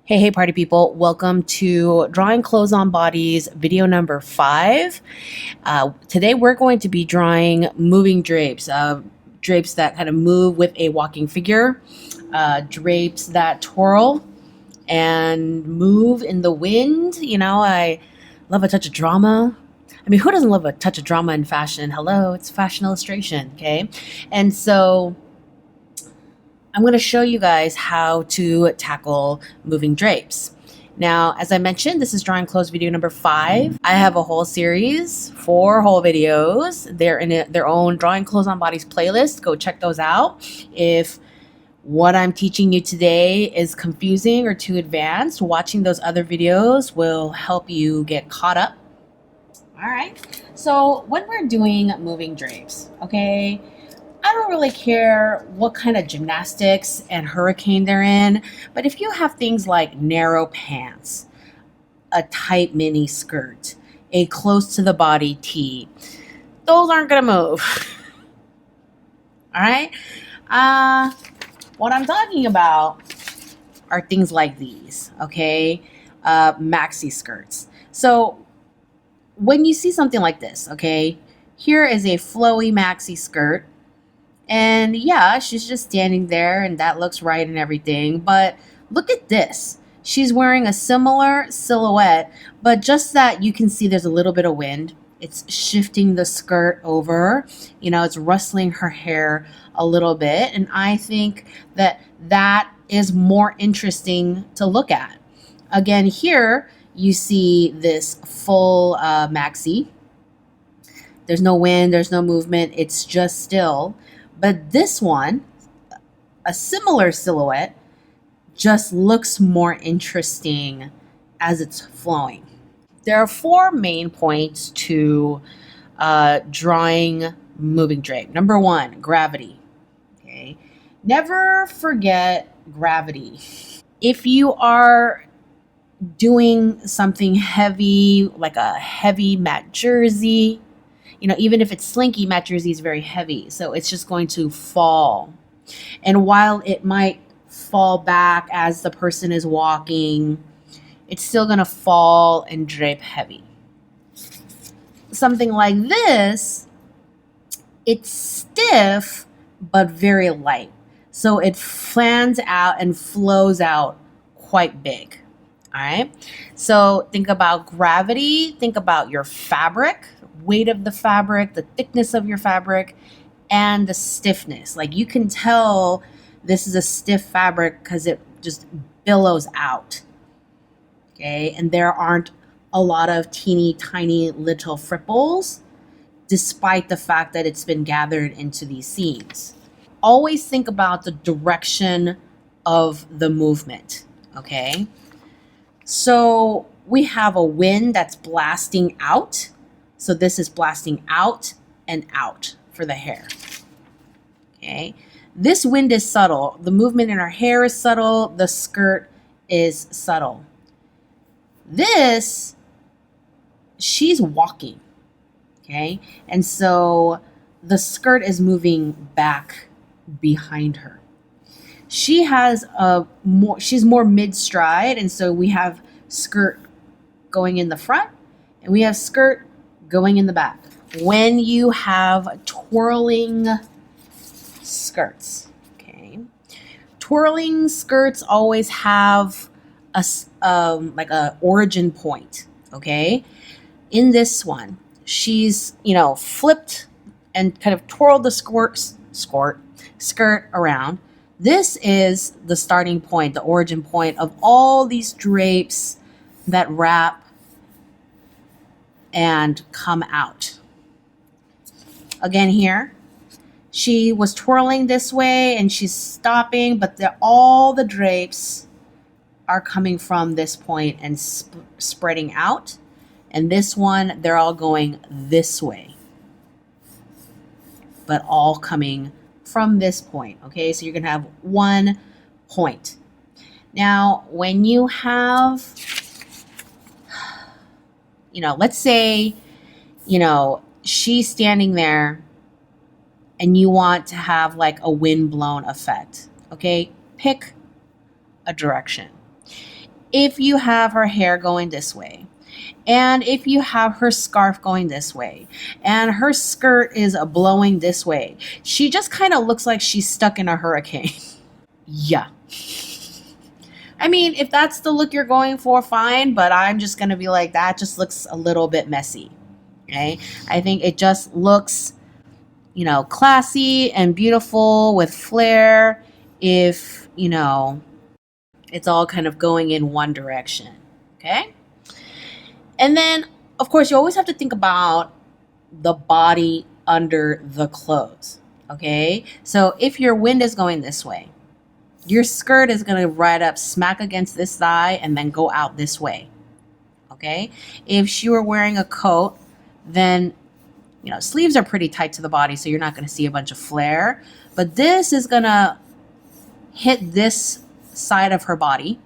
Hey, party people. Welcome to Drawing Clothes on Bodies video number 5. Today we're going to be drawing moving drapes, drapes that kind of move with a walking figure, drapes that twirl and move in the wind. I love a touch of drama. I mean, who doesn't love a touch of drama in fashion? Hello, it's fashion illustration, okay? And so I'm going to show you guys how to tackle moving drapes. Now, as I mentioned, this is Drawing Clothes video number 5. I have a whole series, 4 whole videos. They're in their own Drawing Clothes on Bodies playlist. Go check those out. If what I'm teaching you today is confusing or too advanced, watching those other videos will help you get caught up. All right. So when we're doing moving drapes, okay, I don't really care what kind of gymnastics and hurricane they're in, but if you have things like narrow pants, a tight mini skirt, a close to the body tee, those aren't gonna move. All right. What I'm talking about are things like these, okay? Maxi skirts. So when you see something like this, okay, here is a flowy maxi skirt. And yeah, she's just standing there and that looks right and everything. But look at this. She's wearing a similar silhouette, but just that you can see there's a little bit of wind. It's shifting the skirt over. It's rustling her hair a little bit. And I think that is more interesting to look at. Again, here you see this full maxi. There's no wind, there's no movement. It's just still. But this one, a similar silhouette, just looks more interesting as it's flowing. There are 4 main points to drawing moving drape. Number 1, gravity. Okay, never forget gravity. If you are doing something heavy, like a heavy matte jersey, even if it's slinky, matte jersey is very heavy. So it's just going to fall. And while it might fall back as the person is walking, it's still going to fall and drape heavy. Something like this, it's stiff, but very light. So it fans out and flows out quite big. All right. So think about gravity. Think about your fabric, weight of the fabric, the thickness of your fabric, and the stiffness. Like you can tell this is a stiff fabric because it just billows out. Okay. And there aren't a lot of teeny tiny little fripples, despite the fact that it's been gathered into these seams. Always think about the direction of the movement. Okay. So we have a wind that's blasting out. So this is blasting out and out for the hair. Okay. This wind is subtle. The movement in her hair is subtle. The skirt is subtle. This, she's walking. Okay. And so the skirt is moving back behind her. She's more mid-stride, and so we have skirt going in the front and we have skirt going in the back. When you have twirling skirts, okay, twirling skirts always have like a origin point. Okay, in this one, she's flipped and kind of twirled the skirt around. This is the starting point, the origin point of all these drapes that wrap and come out. Again here, she was twirling this way and she's stopping, but all the drapes are coming from this point and spreading out. And this one, they're all going this way, but all coming from this point. Okay, so you're gonna have one point. Now when you have, let's say she's standing there and you want to have like a windblown effect. Okay, pick a direction. if you have her hair going this way, and if you have her scarf going this way, and her skirt is blowing this way, she just kind of looks like she's stuck in a hurricane. Yeah. I mean, if that's the look you're going for, fine, but I'm just going to be like, that just looks a little bit messy. Okay. I think it just looks, classy and beautiful with flair if, it's all kind of going in one direction. Okay. And then, of course, you always have to think about the body under the clothes. Okay. So if your wind is going this way, your skirt is going to ride up smack against this thigh and then go out this way. Okay. If she were wearing a coat, then, sleeves are pretty tight to the body, so you're not going to see a bunch of flare. But this is going to hit this side of her body.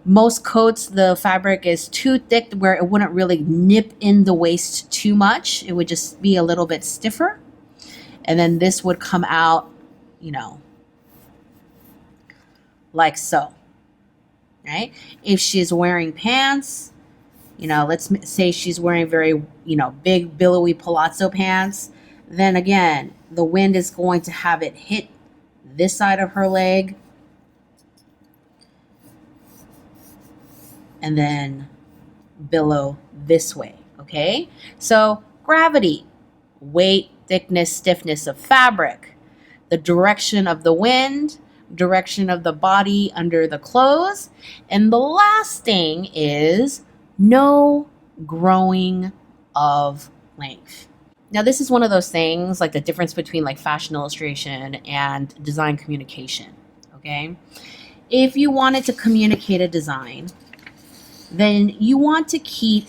Most coats, the fabric is too thick where it wouldn't really nip in the waist too much. It would just be a little bit stiffer. And then this would come out, like so, right? If she's wearing pants, let's say she's wearing very, big billowy palazzo pants, then again, the wind is going to have it hit this side of her leg and then billow this way, okay? So gravity, weight, thickness, stiffness of fabric, the direction of the wind, direction of the body under the clothes, and the last thing is no growing of length. Now, this is one of those things, like the difference between like fashion illustration and design communication, okay? If you wanted to communicate a design, then you want to keep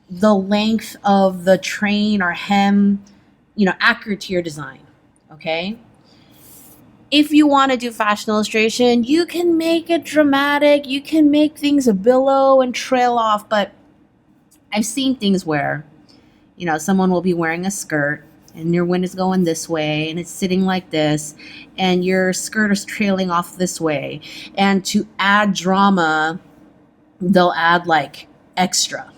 the length of the train or hem, accurate to your design, okay? If you want to do fashion illustration, you can make it dramatic. You can make things billow and trail off, but I've seen things where, someone will be wearing a skirt and your wind is going this way and it's sitting like this and your skirt is trailing off this way. And to add drama, they'll add like extra.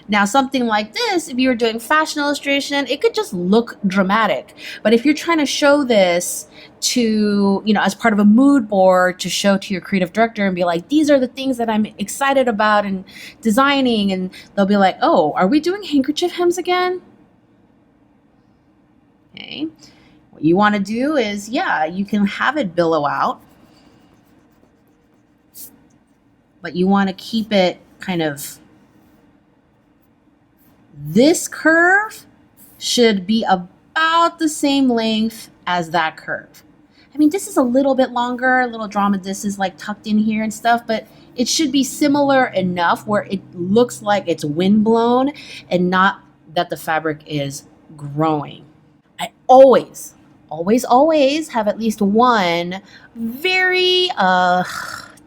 Now, something like this, if you were doing fashion illustration, it could just look dramatic. But if you're trying to show this to, as part of a mood board to show to your creative director and be like, these are the things that I'm excited about and designing, and they'll be like, oh, are we doing handkerchief hems again? Okay. What you want to do is, you can have it billow out, but you want to keep it kind of, this curve should be about the same length as that curve. I mean, this is a little bit longer, a little drama. This is like tucked in here and stuff, but it should be similar enough where it looks like it's windblown and not that the fabric is growing. I always have at least one very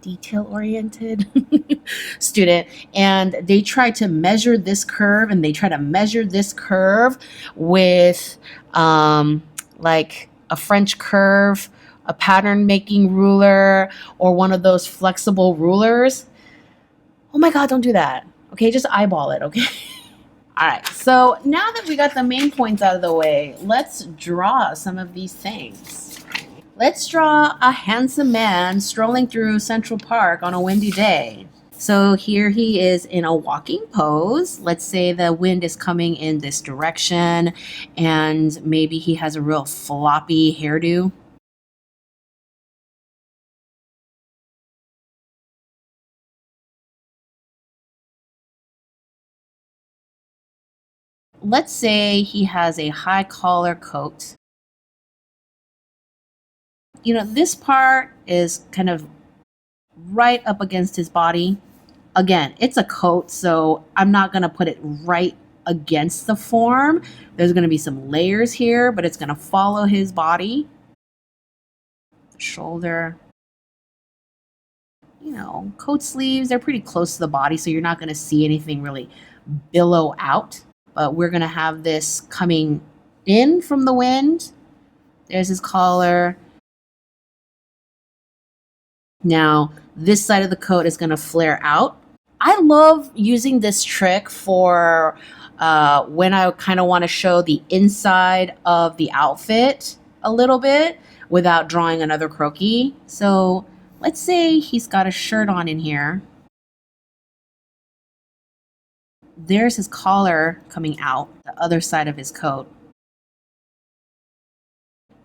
detail-oriented student, and they try to measure this curve and they try to measure this curve with like a French curve, a pattern making ruler, or one of those flexible rulers. Oh my God, don't do that. Okay, just eyeball it, okay? All right, so now that we got the main points out of the way, let's draw some of these things. Let's draw a handsome man strolling through Central Park on a windy day. So here he is in a walking pose. Let's say the wind is coming in this direction and maybe he has a real floppy hairdo. Let's say he has a high collar coat. This part is kind of right up against his body. Again, it's a coat, so I'm not going to put it right against the form. There's going to be some layers here, but it's going to follow his body. The shoulder. Coat sleeves, they're pretty close to the body, so you're not going to see anything really billow out. But we're going to have this coming in from the wind. There's his collar. Now, this side of the coat is going to flare out. I love using this trick for when I kind of want to show the inside of the outfit a little bit without drawing another croquis. So let's say he's got a shirt on in here. There's his collar coming out the other side of his coat.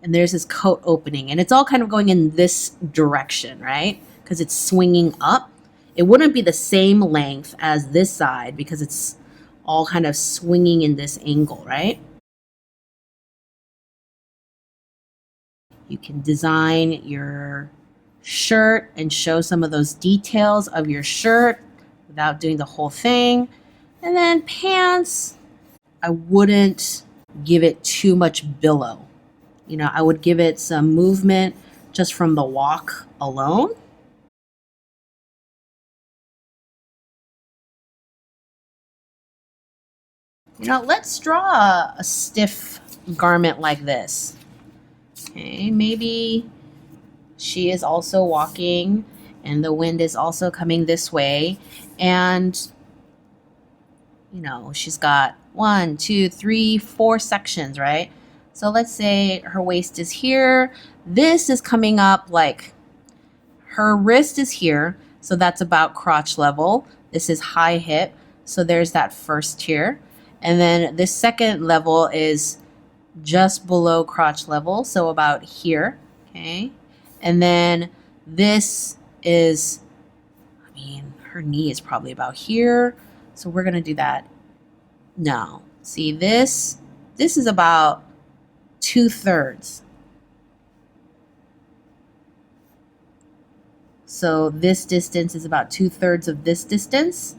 And there's his coat opening. And it's all kind of going in this direction, right? Because it's swinging up. It wouldn't be the same length as this side because it's all kind of swinging in this angle, right? You can design your shirt and show some of those details of your shirt without doing the whole thing. And then pants, I wouldn't give it too much billow. You know, I would give it some movement just from the walk alone. You know, let's draw a stiff garment like this. Okay, maybe she is also walking and the wind is also coming this way. And, you know, she's got 1, 2, 3, 4 sections, right? So let's say her waist is here. This is coming up like her wrist is here. So that's about crotch level. This is high hip. So there's that first tier. And then this second level is just below crotch level. So about here. Okay. And then this is, I mean, her knee is probably about here. So we're going to do that. No. See, this is about 2/3. So this distance is about 2/3 of this distance.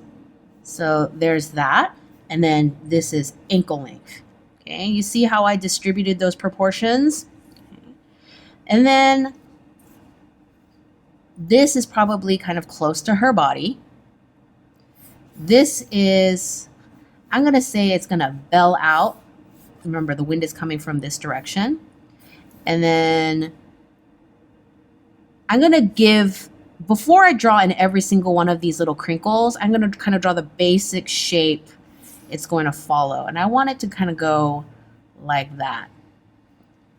So there's that. And then this is ankle length. Okay, you see how I distributed those proportions? Okay. And then this is probably kind of close to her body. This is, I'm going to say it's going to bell out. Remember, the wind is coming from this direction. And then I'm going to give, before I draw in every single one of these little crinkles, I'm going to kind of draw the basic shape it's going to follow. And I want it to kind of go like that.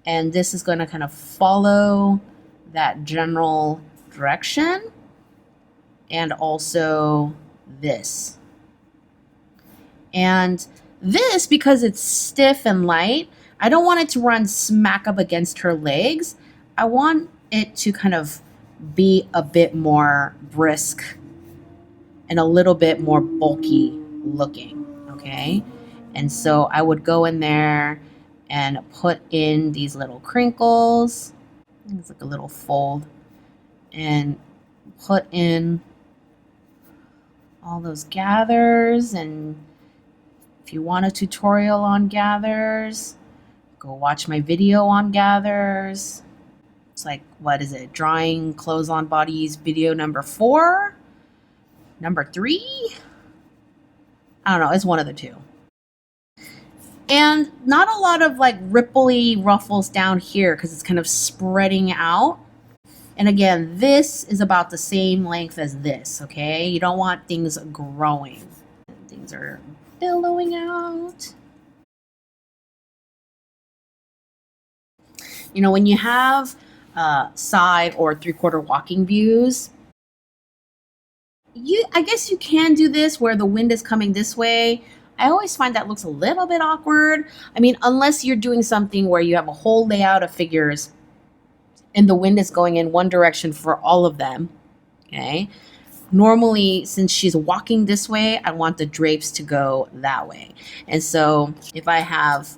And this is going to kind of follow that general direction. And also this. And this, because it's stiff and light, I don't want it to run smack up against her legs. I want it to kind of be a bit more brisk and a little bit more bulky looking. Okay, and so I would go in there and put in these little crinkles. It's like a little fold, and put in all those gathers. And if you want a tutorial on gathers, go watch my video on gathers. It's like, what is it? Drawing clothes on bodies video number 4, number 3. I don't know, it's one of the two. And not a lot of like ripply ruffles down here because it's kind of spreading out. And again, this is about the same length as this, okay? You don't want things growing. Things are billowing out. You know, when you have side or 3/4 walking views, I guess you can do this where the wind is coming this way. I always find that looks a little bit awkward. I mean, unless you're doing something where you have a whole layout of figures and the wind is going in one direction for all of them, okay? Normally, since she's walking this way, I want the drapes to go that way. And so if I have,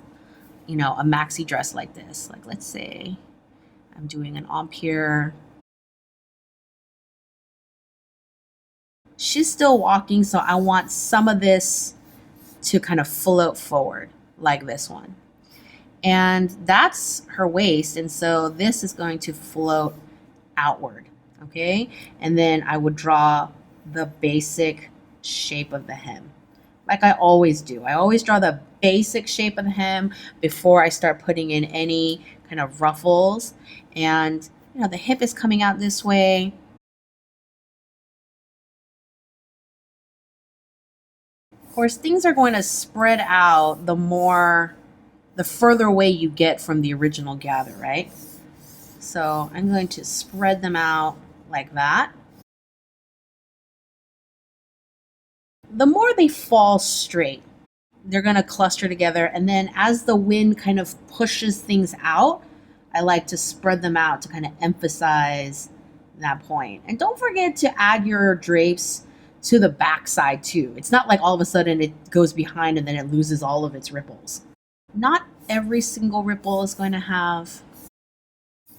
you know, a maxi dress like this, like let's say I'm doing an empire. She's still walking, so I want some of this to kind of float forward like this one. And that's her waist, and so this is going to float outward, okay? And then I would draw the basic shape of the hem, like I always do. I always draw the basic shape of the hem before I start putting in any kind of ruffles. And, you know, the hip is coming out this way. Of course, things are going to spread out the further away you get from the original gather, right? So I'm going to spread them out like that. The more they fall straight, they're going to cluster together. And then as the wind kind of pushes things out, I like to spread them out to kind of emphasize that point. And don't forget to add your drapes to the back side too. It's not like all of a sudden it goes behind and then it loses all of its ripples. Not every single ripple is going to have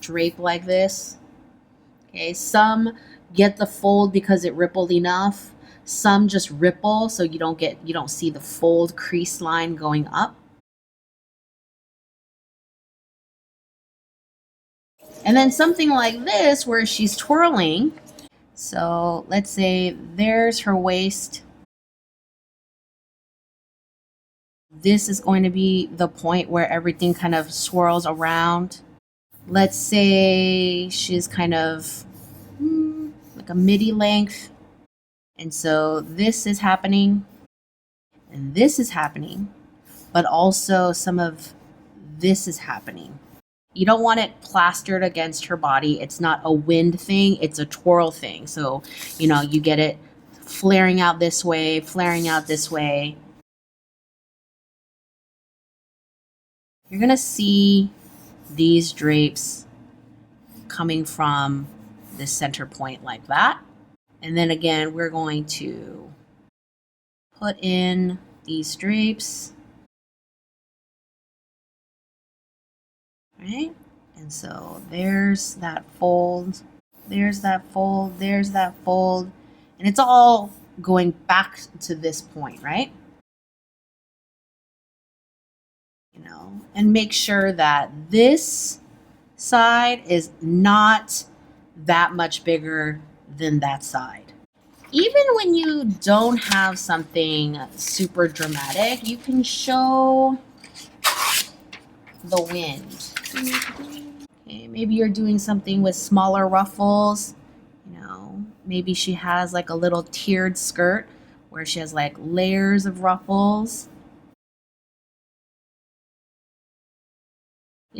drape like this. Okay, some get the fold because it rippled enough. Some just ripple so you don't see the fold crease line going up. And then something like this where she's twirling. So let's say there's her waist. This is going to be the point where everything kind of swirls around. Let's say she's kind of like a midi length. And so this is happening and this is happening, but also some of this is happening. You don't want it plastered against her body. It's not a wind thing, it's a twirl thing. So, you get it flaring out this way, flaring out this way. You're gonna see these drapes coming from this center point like that. And then again, we're going to put in these drapes. Right? And so there's that fold, there's that fold, there's that fold, and it's all going back to this point, right? And make sure that this side is not that much bigger than that side. Even when you don't have something super dramatic, you can show the wind. Okay, maybe you're doing something with smaller ruffles. Maybe she has like a little tiered skirt where she has like layers of ruffles.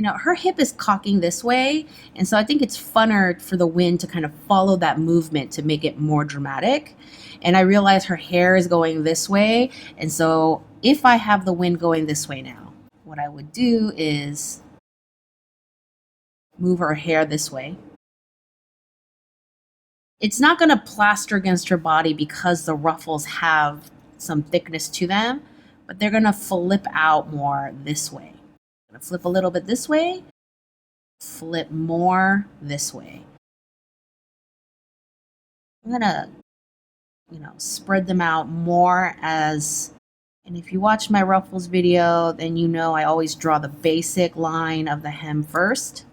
Her hip is cocking this way, and so I think it's funner for the wind to kind of follow that movement to make it more dramatic. And I realize her hair is going this way, and so if I have the wind going this way now, what I would do is move her hair this way. It's not going to plaster against her body because the ruffles have some thickness to them, but they're going to flip out more this way. I'm going to flip a little bit this way, flip more this way. I'm going to, spread them out more and if you watch my ruffles video, then I always draw the basic line of the hem first.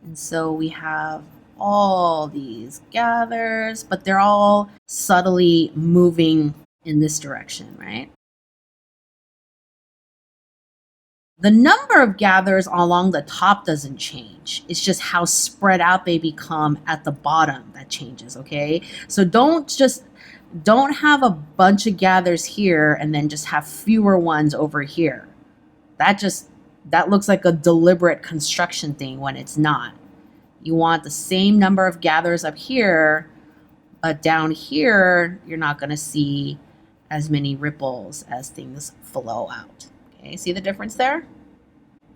And so we have all these gathers, but they're all subtly moving in this direction, right? The number of gathers along the top doesn't change. It's just how spread out they become at the bottom that changes, okay? So don't have a bunch of gathers here and then just have fewer ones over here. That looks like a deliberate construction thing when it's not. You want the same number of gathers up here, but down here, you're not going to see as many ripples as things flow out. Okay, see the difference there?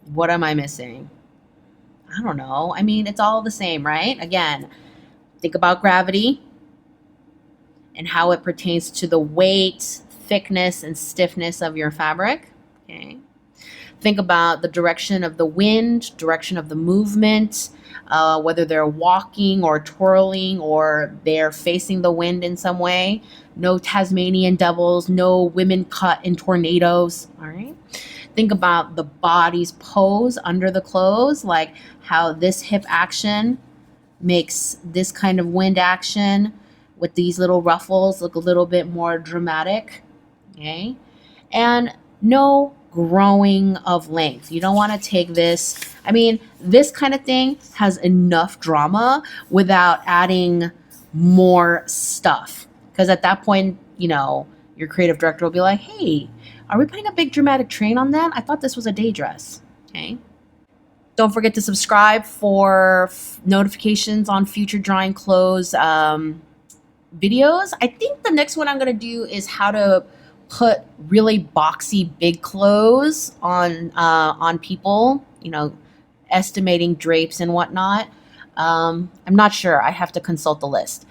What am I missing? I don't know. I mean, it's all the same, right? Again, think about gravity and how it pertains to the weight, thickness, and stiffness of your fabric. Okay. Think about the direction of the wind, direction of the movement, whether they're walking or twirling or they're facing the wind in some way. No Tasmanian devils, no women cut in tornadoes, all right? Think about the body's pose under the clothes, like how this hip action makes this kind of wind action with these little ruffles look a little bit more dramatic, okay? And no growing of length. You don't want to take this. I mean, this kind of thing has enough drama without adding more stuff. Because at that point, you know, your creative director will be like, hey, are we putting a big dramatic train on that? I thought this was a day dress. Okay. Don't forget to subscribe for notifications on future drawing clothes videos. I think the next one I'm going to do is how to put really boxy big clothes on people, you know, estimating drapes and whatnot. I'm not sure. I have to consult the list.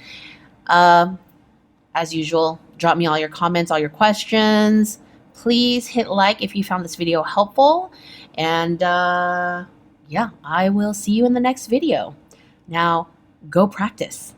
As usual, drop me all your comments, all your questions. Please hit like if you found this video helpful. And yeah, I will see you in the next video. Now, go practice.